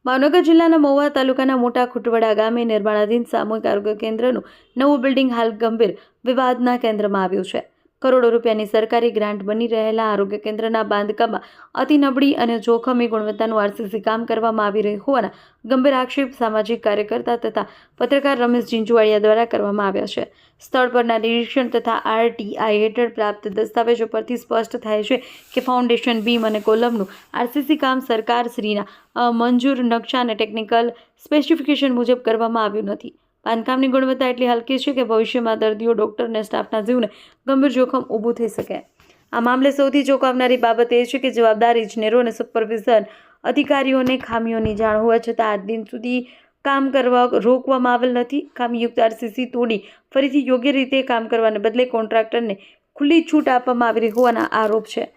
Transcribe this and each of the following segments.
ભાવનગર જિલ્લાના મહુવા તાલુકાના મોટા ખુટવડા ગામે નિર્માણાધીન સામૂહિક આરોગ્ય કેન્દ્રનું નવું બિલ્ડિંગ હાલ ગંભીર વિવાદના કેન્દ્રમાં આવ્યું છે. કરોડો રૂપિયાની સરકારી ગ્રાન્ટ બની રહેલા આરોગ્ય કેન્દ્રના બાંધકામમાં અતિ નબળી અને જોખમી ગુણવત્તાનું આરસીસી કામ કરવામાં આવી રહ્યું હોવાના ગંભીર આક્ષેપ સામાજિક કાર્યકર્તા તથા પત્રકાર રમેશ ઝીંઝુવાડિયા દ્વારા કરવામાં આવ્યા છે. સ્થળ પરના નિરીક્ષણ તથા આરટીઆઈ હેઠળ પ્રાપ્ત દસ્તાવેજો પરથી સ્પષ્ટ થાય છે કે ફાઉન્ડેશન બીમ અને કોલમનું આરસીસી કામ સરકારશ્રીના મંજૂર નકશા અને ટેકનિકલ સ્પેસિફિકેશન મુજબ કરવામાં આવ્યું નથી. બાંધકામની ગુણવત્તા એટલી હલકી છે કે ભવિષ્યમાં દર્દીઓ, ડોક્ટર અને સ્ટાફના જીવને ગંભીર જોખમ ઊભું થઈ શકે. આ મામલે સૌથી ચોંકાવનારી બાબત એ છે કે જવાબદાર ઇજનેરો અને સુપરવિઝન અધિકારીઓને ખામીઓની જાણ હોવા છતાં આજ દિન સુધી કામ કરવા રોકવામાં આવેલ નથી. ખામીયુક્ત આરસીસી તોડી ફરીથી યોગ્ય રીતે કામ કરવાને બદલે કોન્ટ્રાક્ટરને ખુલ્લી છૂટ આપવામાં આવી રહી હોવાના આરોપ છે,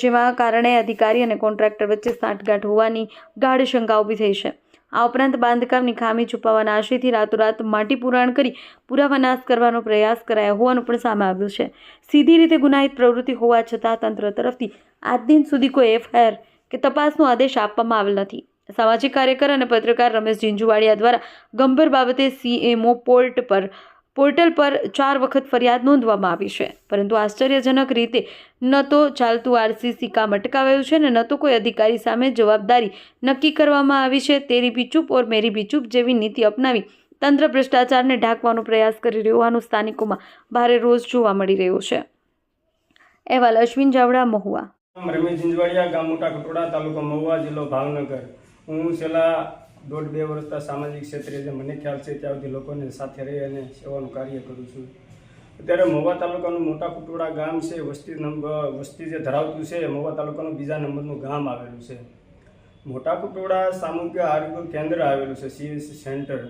જેમાં કારણે અધિકારી અને કોન્ટ્રાક્ટર વચ્ચે સાંઠગાંઠ હોવાની ગાઢ શંકા ઊભી થઈ છે. આ ઉપરાંત બાંધકામની ખામી છુપાવવાના આશયથી રાતોરાત માટી પુરાણ કરી પુરાવા નાશ કરવાનો પ્રયાસ કરાયો હોવાનું પણ સામે આવ્યું છે. સીધી રીતે ગુનાહિત પ્રવૃત્તિ હોવા છતાં તંત્ર તરફથી આજ દિન સુધી કોઈ એફઆઈઆર કે તપાસનો આદેશ આપવામાં આવેલ નથી. સામાજિક કાર્યકર અને પત્રકાર રમેશ ઝીંઝુવાડિયા દ્વારા ગંભીર બાબતે સીએમઓ પોર્ટલ પર 4 વખત ફરિયાદ નોંધવામાં આવી છે, પરંતુ આશ્ચર્યજનક રીતે ન તો ચાલતું આરસીસી કામ અટકાવાયું છે અને ન તો કોઈ અધિકારી સામે જવાબદારી નક્કી કરવામાં આવી છે. તેરી ભી ચૂપ ઓર મેરી ભી ચૂપ જેવી નીતિ અપનાવી તંત્ર ભ્રષ્ટાચારને ઢાંકવાનો પ્રયાસ કરી રહ્યું હોવાનું સ્થાનિકોમાં ભારે રોષ જોવા મળી રહ્યો છે. અહેવાલ અશ્વિન ચાવડા, મહુવા. રમેશ ઝીંઝુવાડિયા, ગામ મોટા ખટોડા, તાલુકો મહુવા, જિલ્લો ભાવનગર. હું છેલ્લા 1.5-2 વર્ષથી સામાજિક ક્ષેત્રે જે મને ખ્યાલ છે ત્યાં સુધી લોકોને સાથે રહી અને સેવાનું કાર્ય કરું છું. અત્યારે મહુવા તાલુકાનું મોટા ખટોડા ગામ છે, વસ્તી જે ધરાવતું છે, મહુવા તાલુકાનું 2જા નંબરનું ગામ આવેલું છે. મોટા ખટોડા સામૂહિક આરોગ્ય કેન્દ્ર આવેલું છે, સીએસસી સેન્ટર.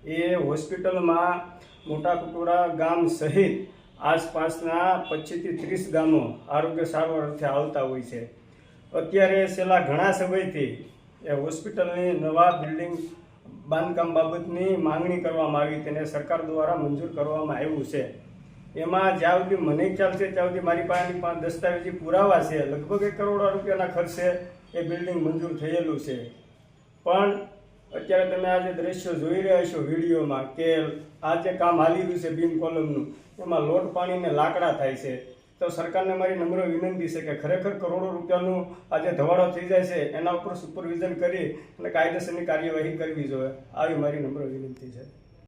એ હોસ્પિટલમાં મોટા ખટોડા ગામ સહિત આસપાસના 25થી 30 ગામો આરોગ્ય સારવાર અર્થે આવતા હોય છે. અત્યારે છેલ્લા ઘણા સમયથી એ હોસ્પિટલની નવા બિલ્ડિંગ બાંધકામ બાબતની માંગણી કરવામાં આવી, તેને સરકાર દ્વારા મંજૂર કરવામાં આવ્યું છે. એમાં જ્યાં સુધી મને ખ્યાલ છે ત્યાં સુધી મારી પાસેની 5 દસ્તાવેજી પુરાવા છે. લગભગ 1 કરોડ રૂપિયાના ખર્ચે એ બિલ્ડિંગ મંજૂર થયેલું છે. પણ અત્યારે તમે આ જે દ્રશ્યો જોઈ રહ્યા છો વિડીયોમાં કે આ જે કામ હાલી રહ્યું છે બીમ કોલમનું, એમાં લોટ પાણીને લાકડા થાય છે. તો સરકારને મારી નમ્ર વિનંતી છે કે ખરેખર કરોડો રૂપિયાનું આ જે ધવાડો થઈ જાય છે એના ઉપર સુપરવિઝન કરી અને કાયદેસરની કાર્યવાહી કરવી જોઈએ, આવી મારી નમ્ર વિનંતી છે.